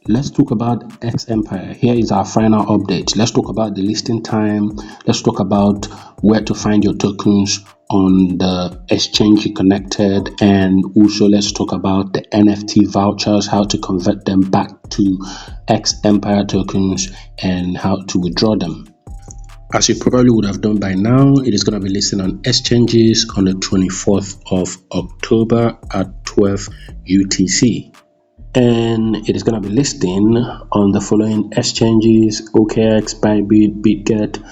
let's talk about X Empire. Here is our final update. Let's talk about the listing time. Let's talk about where to find your tokens on the exchange you connected, and also let's talk about the NFT vouchers, how to convert them back to X Empire tokens and how to withdraw them. As you probably would have done by now, it is going to be listing on exchanges on the 24th of October at 12 UTC. And it is going to be listing on the following exchanges: OKX, Bybit, BitGet,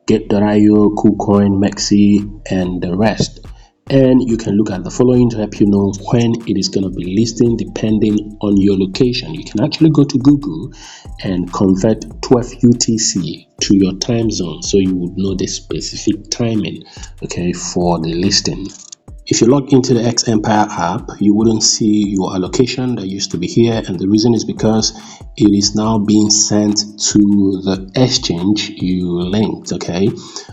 Get.io, KuCoin, Mexi, and the rest. And you can look at the following to help you know when it is going to be listing depending on your location. You can actually go to Google and convert 12 UTC to your time zone so you would know the specific timing, okay, for the listing. If you log into the X Empire app, you wouldn't see your allocation that used to be here, and the reason is because it is now being sent to the exchange you linked. Okay,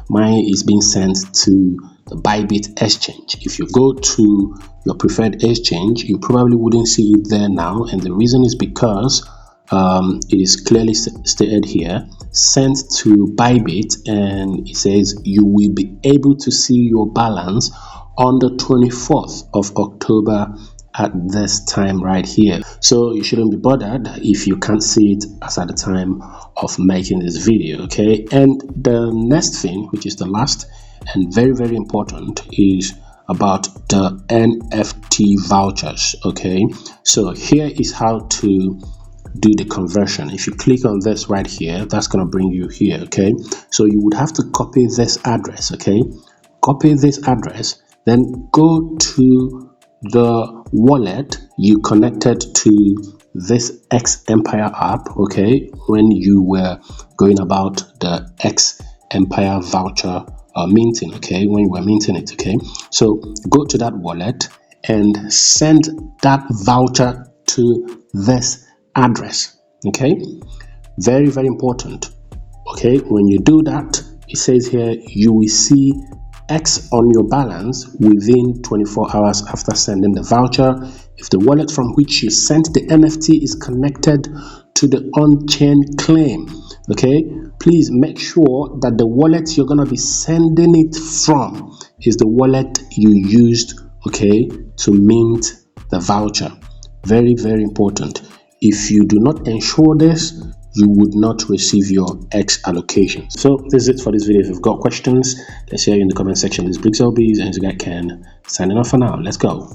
mine is being sent to the Bybit exchange. If you go to your preferred exchange, you probably wouldn't see it there now, and the reason is because it is clearly stated here, sent to Bybit, and it says you will be able to see your balance on the 24th of October at this time right here. So you shouldn't be bothered if you can't see it as at the time of making this video, okay? And the next thing, which is the last and very, very important, is about the Nft vouchers, okay? So here is how to do the conversion. If you click on this right here, that's going to bring you here, okay? So you would have to copy this address, okay? Copy this address, then go to the wallet you connected to this X Empire app, okay, when you were going about the X Empire voucher minting, okay, when you were minting it, okay. So go to that wallet and send that voucher to this address, okay. Very, very important, okay. When you do that, it says here you will see X on your balance within 24 hours after sending the voucher. If the wallet from which you sent the NFT is connected to the on-chain claim, okay, please make sure that the wallet you're going to be sending it from is the wallet you used, okay, to mint the voucher. Very, very important. If you do not ensure this, you would not receive your X allocation. So this is it for this video. If you've got questions, let's hear you in the comment section. This is Briggs LBs and this guy Ken signing off for now. Let's go.